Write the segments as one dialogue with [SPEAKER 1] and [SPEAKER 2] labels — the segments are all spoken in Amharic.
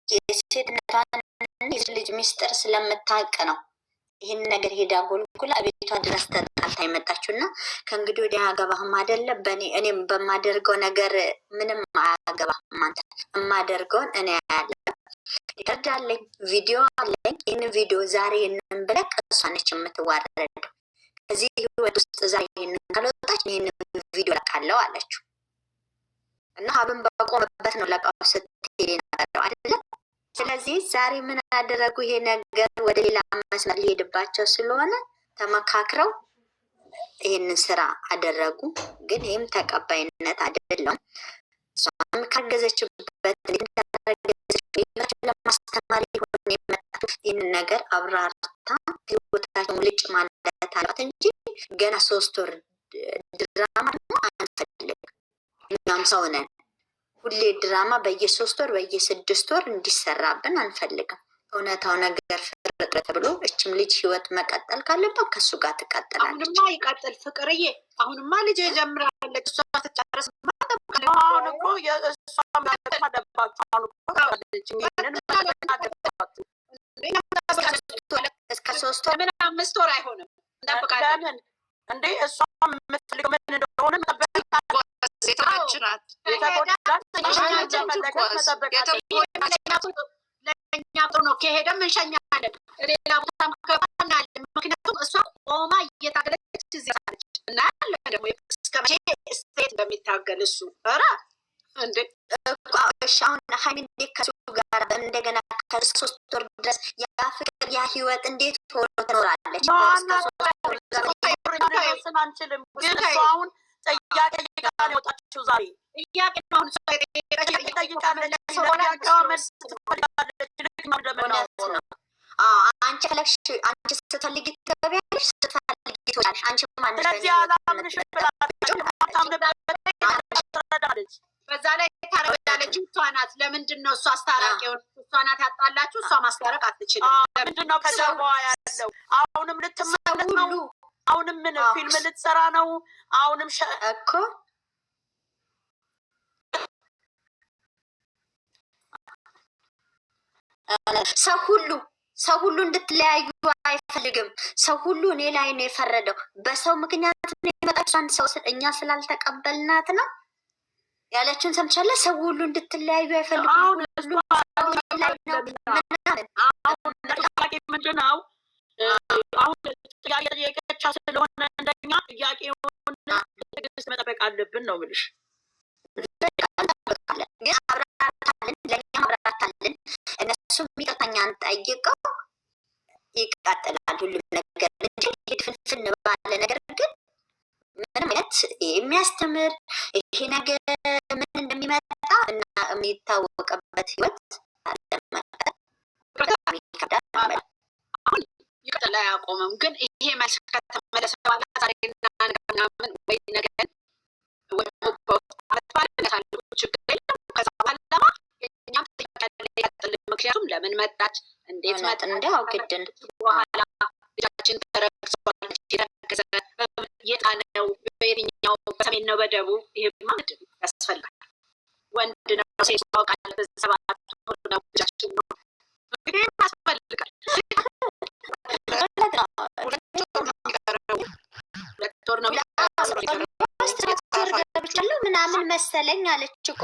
[SPEAKER 1] የሴትነቷን ልጅ ሚስጥር ስለምታውቅ ነው ይህን ነገር ሄዳ ጎልጉላ ቤቷ ድረስ ተጣልታ የመጣችው እና ከእንግዲህ ወዲህ አያገባህም አይደለ? እኔም በማደርገው ነገር ምንም አያገባህም አንተ። የማደርገውን እኔ ያለ ይረዳለኝ፣ ቪዲዮ አለኝ። ይህን ቪዲዮ ዛሬ ይህንን ብለቅ እሷ ነች የምትዋረደው። ከዚህ ህይወት ውስጥ ዛሬ ይህንን ካልወጣች ይህንን ቪዲዮ ለቃለው አለችው እና ሀብን በቆመበት ነው ለቃው ስትሄድ ነበረው አይደለም? ስለዚህ ዛሬ ምን አደረጉ? ይሄ ነገር ወደ ሌላ መስመር ሊሄድባቸው ስለሆነ ተመካክረው ይህንን ስራ አደረጉ። ግን ይህም ተቀባይነት አይደለም። እሷም ካገዘችበት ለማስተማር ሆን የመጣችው ይህንን ነገር አብራርታ ህይወታቸውን ልጭ ማለት አላት እንጂ ገና 3 ወር ድራማ ደግሞ አንፈልግም። እኛም ሰው ነን። ሁሌ ድራማ በየ3 ወር በየ6 ወር እንዲሰራብን አንፈልግም። እውነታው ነገር ፍርጥ ብሎ እችም ልጅ ህይወት መቀጠል ካለባት ከሱ ጋር ትቀጥላለች።
[SPEAKER 2] አሁንማ ይቀጥል ፍቅርዬ፣ አሁንማ ልጅ ጀምራለች። እሷ ትጨርስ።
[SPEAKER 3] አሁን እኮ የእሷ ማደባቸው አሁን
[SPEAKER 1] እስከ 3 ወር
[SPEAKER 2] ምን 5 ወር አይሆንም እንጠብቃለን
[SPEAKER 3] እንዴ? እሷ የምትፈልገው ምን እንደሆነ
[SPEAKER 2] ለእኛ ጥሩ ነው። ከሄደም እንሸኛለን፣ ሌላ ቦታ ከባናለን። ምክንያቱም እሷ ቆማ እየታገለች እዚህ አለች እና ደግሞ እስከ መቼ ስቴት በሚታገል እሱ ኧረ እንዴ
[SPEAKER 1] አሁን ሀይሚ እንዴት ከሱ ጋር እንደገና ከ3 ወር ድረስ ያ ፍቅር ያ ህይወት እንዴት ሆኖ ትኖራለች?
[SPEAKER 3] አንችልም። ግን እሱ አሁን ጥያቄ ጋር የወጣችው ዛሬ
[SPEAKER 2] ጥያቄ ነው።
[SPEAKER 1] አንቺ ፈለግሽ፣ አንቺ ስትፈልጊ ትገቢያለሽ፣ ስትፈልጊ ትወጫለሽ። አንቺ
[SPEAKER 3] ትረዳለች።
[SPEAKER 2] በዛ ላይ ታረጋለች። እሷ ናት። ለምንድን ነው እሷ አስታራቂውን? እሷ ናት ያጣላችሁ። እሷ ማስታረቅ አትችልም።
[SPEAKER 3] ምንድን ነው ከጀርባ ያለው? አሁንም ልትመለስ ነው። አሁንም ምን ፊልም ልትሰራ ነው? አሁንም
[SPEAKER 1] እኮ ሰው ሁሉ እንድትለያዩ አይፈልግም። ሰው ሁሉ እኔ ላይ ነው የፈረደው። በሰው ምክንያት ነው የመጣችው። አንድ ሰው እኛ ስላልተቀበልናት ነው ያለችን ሰምቻለሁ። ሰው ሁሉ እንድትለያዩ አይፈልግም።
[SPEAKER 3] አሁን ምንድን ነው አሁን ጥያቄ ጠየቀቻ ስለሆነ እንደኛ ጥያቄውን ትዕግስት መጠበቅ አለብን ነው የምልሽ።
[SPEAKER 1] ግን አብራታለን፣ ለእኛም አብራታለን። እነሱም ይቅርታኛን ጠይቀው ይቀጥላል ሁሉም ነገር እንጂ ፍንፍን ባለ ነገር ግን ምንም አይነት የሚያስተምር ይሄ ነገር ምን እንደሚመጣ እና የሚታወቅበት ህይወት አለመጣ
[SPEAKER 2] አሁን ይቀጥል አያቆምም። ግን ይሄ መልስ ከተመለሰ በኋላ ዛሬና ምናምን ወይ ነገር ወይ ችግር የለም። ከዛ በኋላ እኛም ይቀጥል። ምክንያቱም ለምን መጣች፣ እንዴት መጣ
[SPEAKER 1] እንደው ግድን
[SPEAKER 2] በኋላ ልጃችን ተረግዟል፣ የተረገዘ የጣለው በየትኛው በሰሜን ነው በደቡብ? ይሄ ማለት ያስፈልጋል። ወንድ ነው ሴት ታውቃለህ። በ7 ወር ነው ልጃችን ነው እንግዲህ ያስፈልጋል። 2 ወር ነው
[SPEAKER 1] ገብቻለሁ ምናምን መሰለኝ አለች እኮ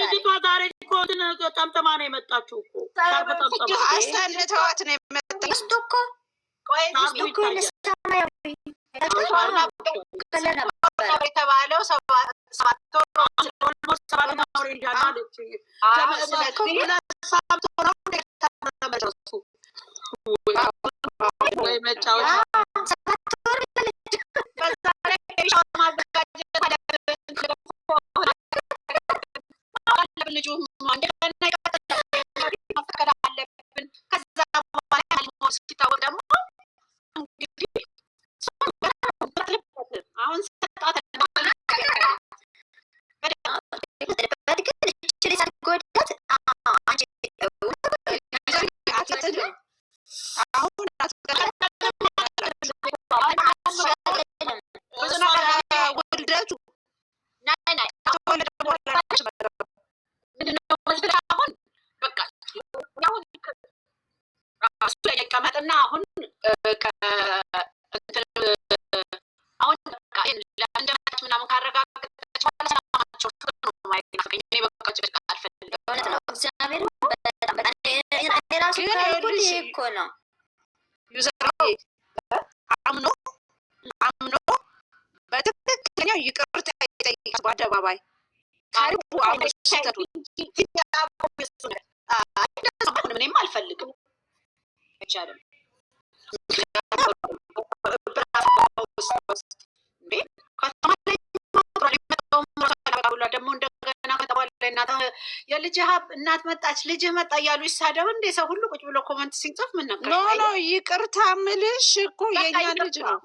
[SPEAKER 3] ልጅቷ። ዛሬ እኮ እንትን ጠምጠማ ነው የመጣችው እኮ
[SPEAKER 2] አስተልተዋት ነው የመጣችው።
[SPEAKER 1] ውስጡ እኮ ቆይ ውስጡ እኮ ለሰማያዊ
[SPEAKER 2] የተባለው 7
[SPEAKER 3] ወር እንዳለች ወይ መጫወቻ
[SPEAKER 2] ልጁ መፈቀድ አለብን። ከዛ በኋላ ሲታወቅ ደግሞ እንግዲህ አሁን ሰጣት አሁን እሱ ላይ ይቀመጥና አሁን አሁን ለአንደበት ምናምን ካረጋገጠች ሰላማቸው ማይናፍቀኝ እኔ በቃ ጭቅጭቅ አልፈልግም።
[SPEAKER 1] እውነት ነው። እግዚአብሔር በጣም ራሱ ካልኩት ይሄ እኮ ነው
[SPEAKER 2] ዩዘር አምኖ በትክክለኛው ይቅርታ ይጠይቃል በአደባባይ ከልቡ አምኖ ሲተቱ ምንም አልፈልግም አይቻልም። ደግሞ እንደገና ከተባለ የልጅህ እናት መጣች ልጅህ መጣ እያሉ ይሳደብ እንደ ሰው ሁሉ ቁጭ ብሎ ኮመንት ሲጽፍ ምን ነበር?
[SPEAKER 3] ኖ ይቅርታ ምልሽ እኮ የኛ ልጅ ነው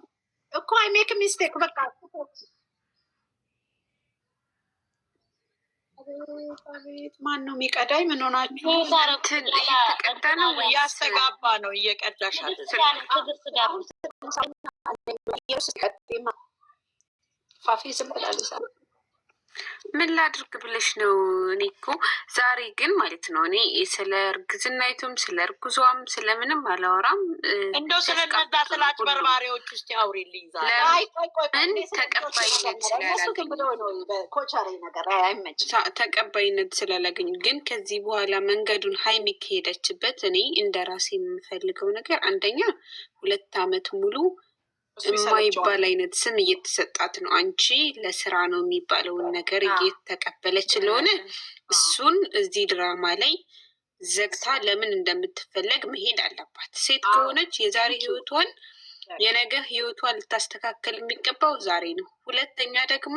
[SPEAKER 2] እኮ አይ ሜክ ሚስቴክ በቃ ማን ነው የሚቀዳኝ? ምን ሆናችሁ?
[SPEAKER 3] ተቀዳ ነው እያስተጋባ ነው እየቀዳሻል
[SPEAKER 2] ፋፊ ዝም ብላለች።
[SPEAKER 4] ምን ላድርግ ብለሽ ነው? እኔ እኮ ዛሬ ግን ማለት ነው እኔ ስለ እርግዝናይቱም ስለ እርጉዟም ስለምንም አላወራም።
[SPEAKER 3] እንደው ስለነዛ ስላች በርባሪዎች ውስጥ አውሪልኝ።
[SPEAKER 4] ተቀባይነት ስላላገኙ ግን ከዚህ በኋላ መንገዱን ሀይሚ ከሄደችበት እኔ እንደ ራሴ የምፈልገው ነገር አንደኛ 2 ዓመት ሙሉ የማይባል አይነት ስም እየተሰጣት ነው። አንቺ ለስራ ነው የሚባለውን ነገር እየተቀበለች ስለሆነ እሱን እዚህ ድራማ ላይ ዘግታ ለምን እንደምትፈለግ መሄድ አለባት። ሴት ከሆነች የዛሬ ህይወቷን የነገ ህይወቷን ልታስተካከል የሚገባው ዛሬ ነው። ሁለተኛ ደግሞ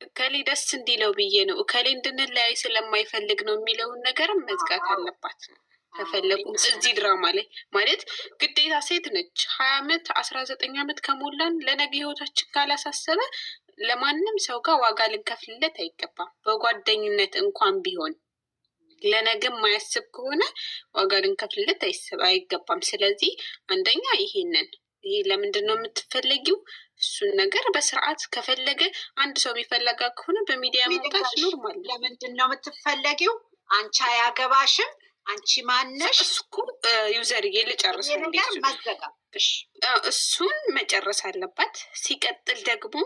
[SPEAKER 4] እከሌ ደስ እንዲለው ብዬ ነው እከሌ እንድንለያይ ስለማይፈልግ ነው የሚለውን ነገርም መዝጋት አለባት ነው ከፈለጉ እዚህ ድራማ ላይ ማለት ግዴታ ሴት ነች። 20 ዓመት 19 ዓመት ከሞላን ለነገ ህይወታችን ካላሳሰበ ለማንም ሰው ጋር ዋጋ ልንከፍልለት አይገባም። በጓደኝነት እንኳን ቢሆን ለነገም ማያስብ ከሆነ ዋጋ ልንከፍልለት አይገባም። ስለዚህ አንደኛ ይሄ ለምንድን ነው የምትፈለጊው? እሱን ነገር በስርዓት ከፈለገ አንድ ሰው የሚፈለጋ ከሆነ በሚዲያ መውጣት ኖርማል።
[SPEAKER 2] ለምንድን ነው የምትፈለጊው? አንቺ አያገባሽም አንቺ ማነሽ?
[SPEAKER 4] እሱኩ ዩዘር ልጨርስ እሱን መጨረስ አለባት። ሲቀጥል ደግሞ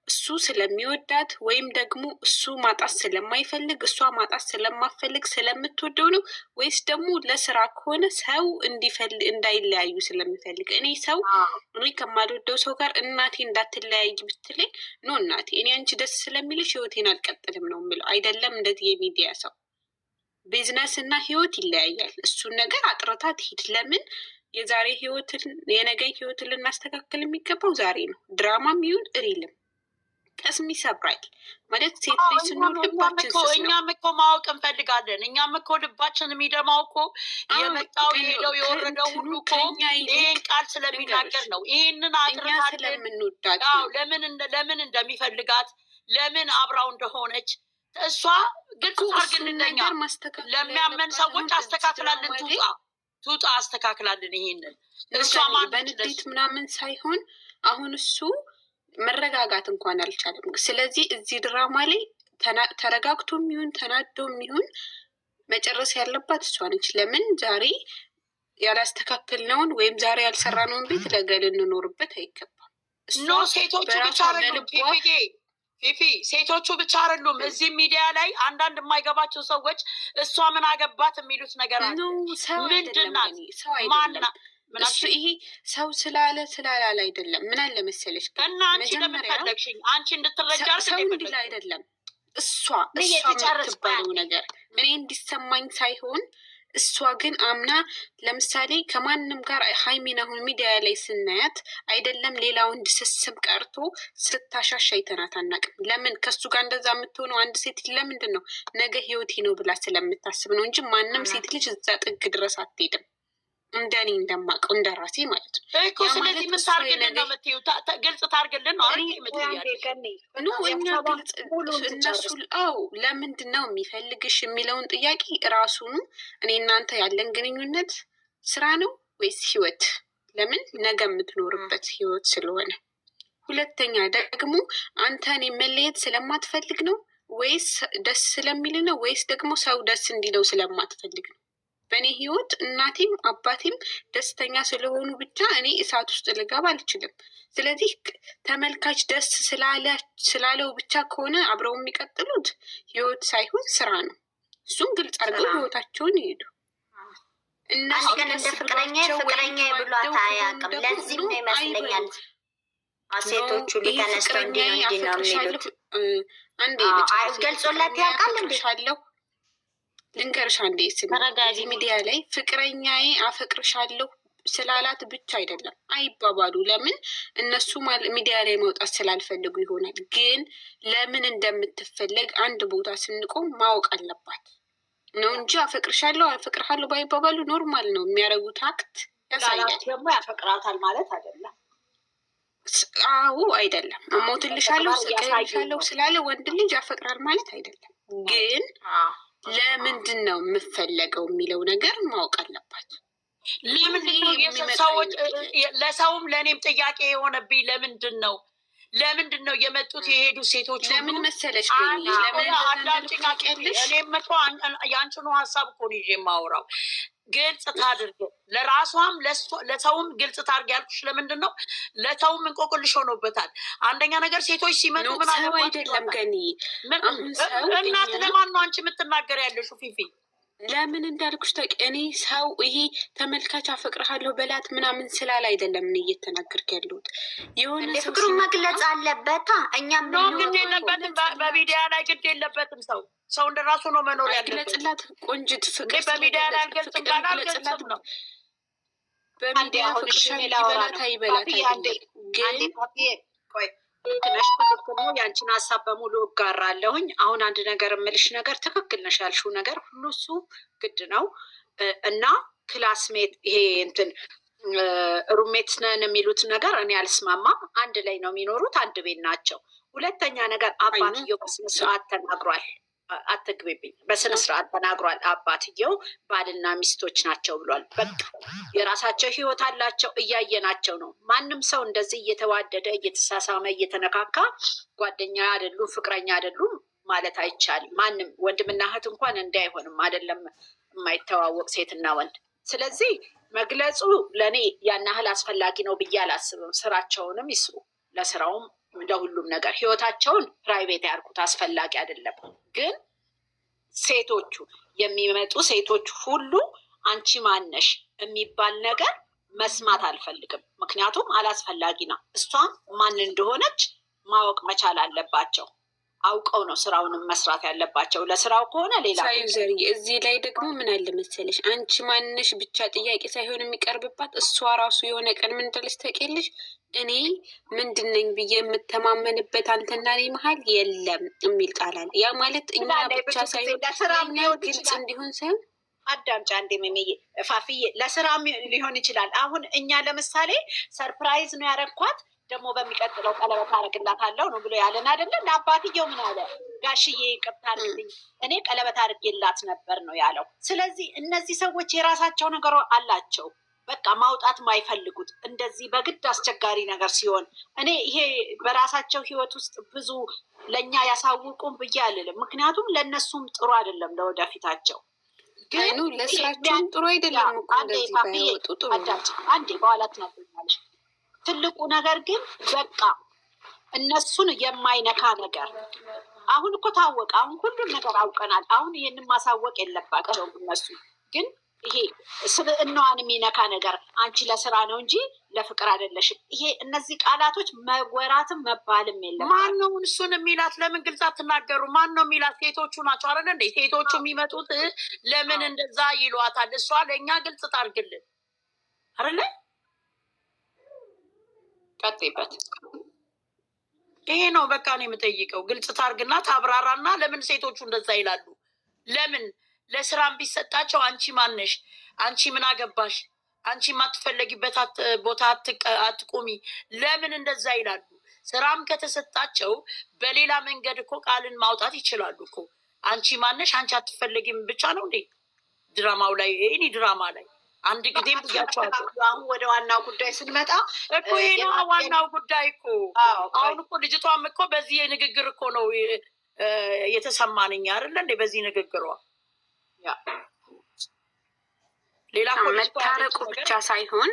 [SPEAKER 4] እሱ ስለሚወዳት ወይም ደግሞ እሱ ማጣት ስለማይፈልግ እሷ ማጣት ስለማፈልግ ስለምትወደው ነው ወይስ ደግሞ ለስራ ከሆነ ሰው እንዳይለያዩ ስለሚፈልግ? እኔ ከማልወደው ሰው ጋር እናቴ እንዳትለያይ ብትለኝ ኖ እናቴ እኔ አንቺ ደስ ስለሚልሽ ህይወቴን አልቀጥልም ነው የምለው። አይደለም እንደዚህ የሚዲያ ሰው ቢዝነስ እና ህይወት ይለያያል። እሱን ነገር አጥርታ ትሄድ። ለምን የዛሬ ህይወትን የነገ ህይወትን ልናስተካከል የሚገባው ዛሬ ነው። ድራማም ይሁን ሪልም ቀስም ይሰብራል ማለት ሴት ልጅ ስንሆን ልባችን ስስ ነው።
[SPEAKER 3] እኛም እኮ ማወቅ እንፈልጋለን። እኛም እኮ ልባችን የሚደማው እኮ የመጣው የሄደው የወረደው ሁሉ እኮ ይህን ቃል ስለሚናገር ነው። ይህንን አጥርታ
[SPEAKER 4] ስለምንወዳት
[SPEAKER 3] ለምን እንደሚፈልጋት ለምን አብራው እንደሆነች እሷ ግልጽ አርግልኛ ለሚያመን ሰዎች አስተካክላልን ቱጣ አስተካክላልን። ይሄንን እሷ
[SPEAKER 4] በንዴት ምናምን ሳይሆን አሁን እሱ መረጋጋት እንኳን አልቻለም። ስለዚህ እዚህ ድራማ ላይ ተረጋግቶ የሚሆን ተናዶ የሚሆን መጨረስ ያለባት እሷ ነች። ለምን ዛሬ ያላስተካከልነውን ወይም ዛሬ ያልሰራነውን ቤት ነገ ልንኖርበት አይገባም።
[SPEAKER 3] ኖ ሴቶቹ ብቻ ፊፊ ሴቶቹ ብቻ አይደሉም። እዚህ ሚዲያ ላይ አንዳንድ የማይገባቸው ሰዎች እሷ ምን አገባት የሚሉት ነገር አለ። ምንድናት?
[SPEAKER 4] ይሄ ሰው ስላላለ አይደለም። ምን አለ መሰለሽ
[SPEAKER 3] እና አንቺ ለምን ፈለግሽኝ? አንቺ እንድትረጃ
[SPEAKER 4] ሰው እንዲላ አይደለም። እሷ የምትባለው ነገር እኔ እንዲሰማኝ ሳይሆን እሷ ግን አምና ለምሳሌ ከማንም ጋር ሀይሚን አሁን ሚዲያ ላይ ስናያት አይደለም ሌላ ወንድ ስስብ ቀርቶ ስታሻሽ አይተናት አናውቅም። ለምን ከሱ ጋር እንደዛ የምትሆነው? አንድ ሴት ለምንድን ነው ነገ ህይወቴ ነው ብላ ስለምታስብ ነው እንጂ ማንም ሴት ልጅ እዛ ጥግ ድረስ አትሄድም። እንደኔ እንደማውቀው እንደ ራሴ ማለት ነው
[SPEAKER 3] እኮ። ስለዚህ ምን ታርግልን ነው የምትይው? ግልጽ ታርግልን ነው እኛ
[SPEAKER 4] ግልጽ እነሱ ለምንድን ነው የሚፈልግሽ የሚለውን ጥያቄ ራሱኑ እኔ እናንተ ያለን ግንኙነት ስራ ነው ወይስ ህይወት? ለምን ነገ የምትኖርበት ህይወት ስለሆነ። ሁለተኛ ደግሞ አንተ እኔ መለየት ስለማትፈልግ ነው ወይስ ደስ ስለሚል ነው ወይስ ደግሞ ሰው ደስ እንዲለው ስለማትፈልግ ነው? በእኔ ህይወት እናቴም አባቴም ደስተኛ ስለሆኑ ብቻ እኔ እሳት ውስጥ ልገባ አልችልም። ስለዚህ ተመልካች ደስ ስላለው ብቻ ከሆነ አብረው የሚቀጥሉት ህይወት ሳይሆን ስራ ነው። እሱም ግልጽ አድርገው ህይወታቸውን ይሄዱ።
[SPEAKER 1] እነሱ ግን እንደ ፍቅረኛ ብሏት አያውቅም። ለዚህም ነው ይመስለኛል ሴቶቹ ሊተነስተው እንዲህ ነው የሚሉት።
[SPEAKER 4] አንዴ
[SPEAKER 1] ገልጾላት ያውቃል እንዴ?
[SPEAKER 4] ልንገርሽ አንዴ እዚህ ሚዲያ ላይ ፍቅረኛዬ አፈቅርሻለሁ ስላላት ብቻ አይደለም አይባባሉ። ለምን እነሱ ሚዲያ ላይ መውጣት ስላልፈልጉ ይሆናል። ግን ለምን እንደምትፈለግ አንድ ቦታ ስንቆም ማወቅ አለባት ነው እንጂ አፈቅርሃለሁ ባይባባሉ ኖርማል ነው። የሚያደርጉት አክት ያሳያል።
[SPEAKER 2] ደግሞ ያፈቅራታል ማለት አይደለም።
[SPEAKER 4] አዎ አይደለም። እሞትልሻለሁ ስቀልሻለሁ ስላለ ወንድ ልጅ ያፈቅራል ማለት አይደለም። ግን ለምንድን ነው የምፈለገው የሚለው ነገር ማወቅ አለባት።
[SPEAKER 3] ለምንድን ነው ሰዎች ለሰውም ለእኔም ጥያቄ የሆነብኝ ለምንድን ነው የመጡት የሄዱ ሴቶች?
[SPEAKER 4] ለምን መሰለሽ
[SPEAKER 3] እኔም እኮ የአንቺኑ ሀሳብ እኮ ነው ይዤ የማወራው። ግልጽ ታድርግ፣ ለራሷም ለሰውም ግልጽ ታድርግ ያልኩሽ ለምንድን ነው? ለሰውም እንቆቅልሽ ሆኖበታል። አንደኛ ነገር ሴቶች ሲመጡ ምን
[SPEAKER 4] አይደለም ገኒ
[SPEAKER 3] እናት ለማን ነው አንቺ የምትናገር ያለሽው ፊፊ?
[SPEAKER 4] ለምን እንዳልኩሽ እኔ ሰው ይሄ ተመልካች አፈቅርሃለሁ በላት ምናምን ስላል አይደለም እኔ እየተናገርክ ያለሁት። የሆነ
[SPEAKER 1] ፍቅሩን መግለጽ አለበታ። እኛም
[SPEAKER 3] ግድ የለበትም፣ በሚዲያ ላይ ግድ የለበትም። ሰው እንደራሱ ነው መኖር ያለበት።
[SPEAKER 4] ግለጽላት ቆንጅት ፍቅር
[SPEAKER 3] በሚዲያ ላይ አልገልጽም ጋር አልገልጽም ነው።
[SPEAKER 4] በሚዲያ ፍቅርሻል ይበላት አይበላት ግን
[SPEAKER 2] ትነሽ ትክክል ነው። ያንቺን ሀሳብ በሙሉ እጋራለሁኝ። አሁን አንድ ነገር እምልሽ ነገር ትክክል ነሽ ያልሽው ነገር ሁሉ እሱ ግድ ነው እና ክላስሜት ይሄ እንትን ሩሜት ነን የሚሉት ነገር እኔ አልስማማም። አንድ ላይ ነው የሚኖሩት፣ አንድ ቤት ናቸው። ሁለተኛ ነገር አባትየው በስነ ስርዓት ተናግሯል። አትግቢብኝ፣ በስነ ስርዓት ተናግሯል። አባትየው ባልና ሚስቶች ናቸው ብሏል። በቃ የራሳቸው ህይወት አላቸው፣ እያየናቸው ነው። ማንም ሰው እንደዚህ እየተዋደደ እየተሳሳመ እየተነካካ ጓደኛ አይደሉም ፍቅረኛ አይደሉም ማለት አይቻልም። ማንም ወንድምና እህት እንኳን እንዳይሆንም አይደለም የማይተዋወቅ ሴትና ወንድ። ስለዚህ መግለጹ ለእኔ ያን ያህል አስፈላጊ ነው ብዬ አላስብም። ስራቸውንም ይስሩ፣ ለስራውም ለሁሉም ነገር ህይወታቸውን ፕራይቬት ያርጉት፣ አስፈላጊ አይደለም። ግን ሴቶቹ የሚመጡ ሴቶች ሁሉ አንቺ ማነሽ የሚባል ነገር መስማት አልፈልግም። ምክንያቱም አላስፈላጊ ነው። እሷም ማን እንደሆነች ማወቅ መቻል አለባቸው። አውቀው ነው ስራውንም መስራት ያለባቸው። ለስራው ከሆነ ሌላ
[SPEAKER 4] ሳይዘሪ እዚህ ላይ ደግሞ ምን አለ መሰለሽ፣ አንቺ ማንሽ ብቻ ጥያቄ ሳይሆን የሚቀርብባት እሷ ራሱ የሆነ ቀን ምን እንዳለች ታውቂያለሽ? እኔ ምንድነኝ ብዬ የምተማመንበት አንተና እኔ መሀል የለም የሚል ቃል አለ። ያ ማለት እኛ ብቻ ሳይሆን ግልጽ እንዲሆን ሳይሆን
[SPEAKER 2] አዳምጫ እንዴ ሚሚዬ ፋፍዬ ለስራም ሊሆን ይችላል። አሁን እኛ ለምሳሌ ሰርፕራይዝ ነው ያረኳት ደግሞ በሚቀጥለው ቀለበት አደርግላታለሁ ነው ብሎ ያለን አይደለ? ለአባትየው ምን አለ? ጋሽዬ ይቅርታ አድርግልኝ እኔ ቀለበት አድርጌላት ነበር ነው ያለው። ስለዚህ እነዚህ ሰዎች የራሳቸው ነገር አላቸው። በቃ ማውጣት ማይፈልጉት እንደዚህ በግድ አስቸጋሪ ነገር ሲሆን እኔ ይሄ በራሳቸው ህይወት ውስጥ ብዙ ለእኛ ያሳውቁም ብዬ አልልም። ምክንያቱም ለእነሱም ጥሩ አይደለም ለወደፊታቸው።
[SPEAKER 4] ግን ለስራቸውም ጥሩ አይደለም እኮ እንደዚህ ባይወጡ ጥሩ ነው።
[SPEAKER 2] አንዴ በኋላ ትነግሪኛለሽ። ትልቁ ነገር ግን በቃ እነሱን የማይነካ ነገር አሁን እኮ ታወቀ። አሁን ሁሉም ነገር አውቀናል። አሁን ይህንን ማሳወቅ የለባቸውም እነሱ። ግን ይሄ ስብዕናዋን የሚነካ ነገር አንቺ ለስራ ነው እንጂ ለፍቅር አይደለሽም። ይሄ እነዚህ ቃላቶች መወራትም መባልም የለም።
[SPEAKER 3] ማን ነው እሱን የሚላት? ለምን ግልጽ አትናገሩ? ማን ነው የሚላት? ሴቶቹ ናቸው አይደለ እንዴ? ሴቶቹ የሚመጡት ለምን እንደዛ ይሏታል? እሷ ለእኛ ግልጽ ታርግልን አይደለ?
[SPEAKER 2] ቀጥይበት።
[SPEAKER 3] ይሄ ነው በቃ ነው የምጠይቀው። ግልጽ ታርግና ታብራራና ለምን ሴቶቹ እንደዛ ይላሉ? ለምን ለስራም ቢሰጣቸው አንቺ ማነሽ? አንቺ ምን አገባሽ? አንቺ የማትፈለጊበት ቦታ አትቁሚ። ለምን እንደዛ ይላሉ? ስራም ከተሰጣቸው በሌላ መንገድ እኮ ቃልን ማውጣት ይችላሉ እኮ። አንቺ ማነሽ? አንቺ አትፈለጊም ብቻ ነው እንዴ? ድራማው ላይ ይሄ ድራማ ላይ አንድ ጊዜ ብያቸዋለሁ።
[SPEAKER 2] አሁን ወደ ዋናው ጉዳይ ስንመጣ
[SPEAKER 3] እኮ ይሄ ነው ዋናው ጉዳይ እኮ። አሁን እኮ ልጅቷም እኮ በዚህ ንግግር እኮ ነው የተሰማንኝ አይደለ እንዴ? በዚህ ንግግሯ ሌላ
[SPEAKER 4] መታረቁ ብቻ ሳይሆን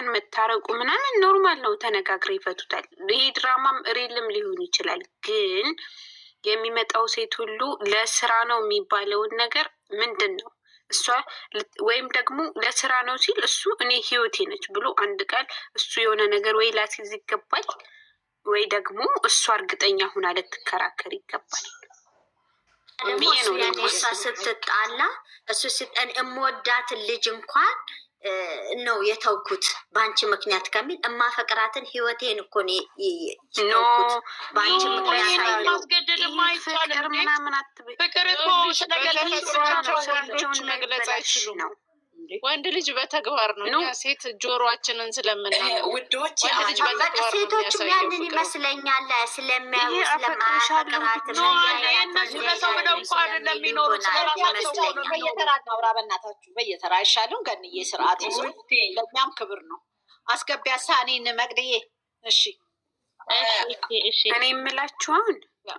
[SPEAKER 4] መታረቁ ምናምን ኖርማል ነው፣ ተነጋግረው ይፈቱታል። ይሄ ድራማም ሪልም ሊሆን ይችላል። ግን የሚመጣው ሴት ሁሉ ለስራ ነው የሚባለውን ነገር ምንድን ነው እሷ ወይም ደግሞ ለስራ ነው ሲል እሱ እኔ ህይወቴ ነች ብሎ አንድ ቃል እሱ የሆነ ነገር ወይ ላሲዝ ይገባል፣ ወይ ደግሞ እሷ እርግጠኛ ሁና ልትከራከር ይገባል።
[SPEAKER 1] እሷ ስትጣላ እሱ እምወዳትን ልጅ እንኳን ነው የተውኩት በአንቺ ምክንያት ከሚል እማፈቅራትን ህይወቴን እኮ ነው የተውኩት በአንቺ ምክንያት አይደለም።
[SPEAKER 3] ፍቅር እኮ
[SPEAKER 2] ስለገለጻቸውን መግለጽ አይችሉም ነው። ወንድ ልጅ በተግባር ነው። እኛ ሴት ጆሮአችንን ስለምናየው
[SPEAKER 3] ውዶች፣
[SPEAKER 1] ሴቶችም ያንን ይመስለኛል ስለሚያዩ ስለማፈቅራት
[SPEAKER 3] እነሱ ለሰው ብለው እኮ አይደለም የሚኖሩት ስለራሳቸው ነው።
[SPEAKER 2] በየተራ እናውራ በእናታችሁ፣ በየተራ አይሻልም? ገንዬ ስርዓት ይዞ ለእኛም ክብር ነው። አስገቢያ ሳኔን መቅድዬ። እሺ
[SPEAKER 4] እኔ የምላችሁ አሁን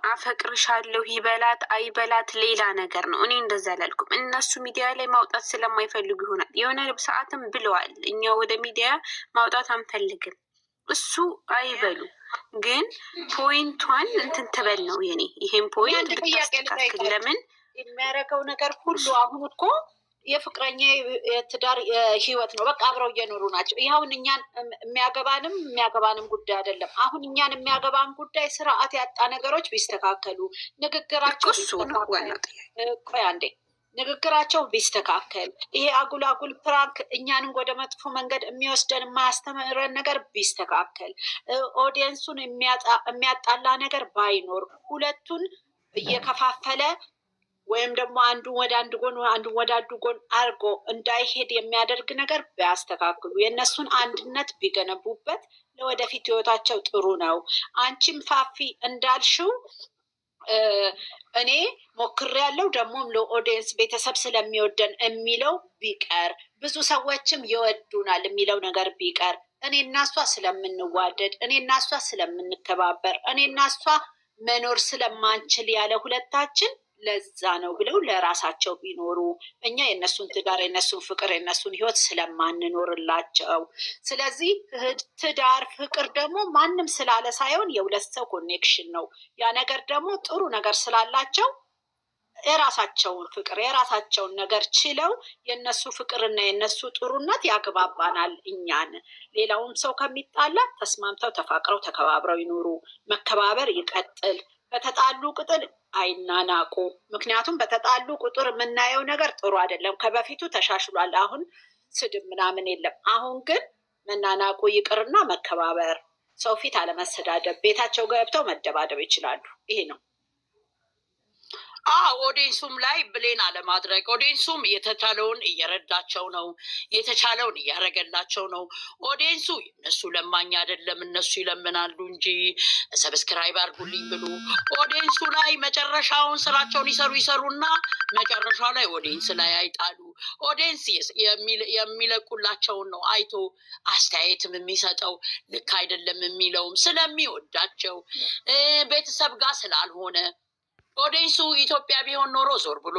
[SPEAKER 4] አፈቅርሻለሁ ይበላት አይበላት ሌላ ነገር ነው። እኔ እንደዛ አላልኩም። እነሱ ሚዲያ ላይ ማውጣት ስለማይፈልጉ ይሆናል። የሆነ ሰዓትም ብለዋል፣ እኛ ወደ ሚዲያ ማውጣት አንፈልግም። እሱ አይበሉ፣ ግን ፖይንቷን እንትን ትበል ነው የኔ። ይሄን ፖይንት ብታስተካክል ለምን
[SPEAKER 2] የሚያደርገው ነገር ሁሉ አሁን እኮ የፍቅረኛ የትዳር ህይወት ነው። በቃ አብረው እየኖሩ ናቸው። ይኸውን እኛን የሚያገባንም ጉዳይ አይደለም። አሁን እኛን የሚያገባን ጉዳይ ስርዓት ያጣ ነገሮች ቢስተካከሉ፣ ንግግራቸው ንግግራቸው ቢስተካከል፣ ይሄ አጉል ፕራንክ እኛንም ወደ መጥፎ መንገድ የሚወስደን የማያስተምረን ነገር ቢስተካከል፣ ኦዲየንሱን የሚያጣላ ነገር ባይኖር፣ ሁለቱን እየከፋፈለ ወይም ደግሞ አንዱ ወደ አንድ ጎን አንዱ ወደ አንዱ ጎን አድርጎ እንዳይሄድ የሚያደርግ ነገር ቢያስተካክሉ፣ የእነሱን አንድነት ቢገነቡበት ለወደፊት ህይወታቸው ጥሩ ነው። አንቺም ፋፊ እንዳልሽው እኔ ሞክሬያለሁ ደግሞም ለኦዲየንስ ቤተሰብ ስለሚወደን የሚለው ቢቀር፣ ብዙ ሰዎችም ይወዱናል የሚለው ነገር ቢቀር፣ እኔ እና እሷ ስለምንዋደድ፣ እኔ እና እሷ ስለምንከባበር፣ እኔ እና እሷ መኖር ስለማንችል ያለ ሁለታችን ለዛ ነው ብለው ለራሳቸው ቢኖሩ፣ እኛ የእነሱን ትዳር የእነሱን ፍቅር የእነሱን ህይወት ስለማንኖርላቸው። ስለዚህ ትዳር ፍቅር ደግሞ ማንም ስላለ ሳይሆን የሁለት ሰው ኮኔክሽን ነው። ያ ነገር ደግሞ ጥሩ ነገር ስላላቸው የራሳቸውን ፍቅር የራሳቸውን ነገር ችለው የእነሱ ፍቅርና የእነሱ ጥሩነት ያግባባናል እኛን። ሌላውም ሰው ከሚጣላ ተስማምተው ተፋቅረው ተከባብረው ይኖሩ። መከባበር ይቀጥል። በተጣሉ ቁጥር አይናናቁ። ምክንያቱም በተጣሉ ቁጥር የምናየው ነገር ጥሩ አይደለም። ከበፊቱ ተሻሽሏል። አሁን ስድብ ምናምን የለም። አሁን ግን መናናቁ ይቅርና መከባበር፣ ሰው ፊት አለመሰዳደብ፣ ቤታቸው ገብተው መደባደብ ይችላሉ። ይሄ ነው።
[SPEAKER 3] ኦዲየንሱም ላይ ብሌን አለማድረግ። ኦዲየንሱም የተቻለውን እየረዳቸው ነው፣ የተቻለውን እያደረገላቸው ነው። ኦዲየንሱ እነሱ ለማኝ አይደለም፣ እነሱ ይለምናሉ እንጂ ሰብስክራይብ አድርጉልኝ ብሉ። ኦዲየንሱ ላይ መጨረሻውን ስራቸውን ይሰሩና መጨረሻ ላይ ኦዲየንስ ላይ አይጣሉ። ኦዲየንስ የሚለቁላቸውን ነው አይቶ አስተያየትም የሚሰጠው፣ ልክ አይደለም የሚለውም ስለሚወዳቸው ቤተሰብ ጋር ስላልሆነ። ኦዲየንሱ ኢትዮጵያ ቢሆን ኖሮ ዞር ብሎ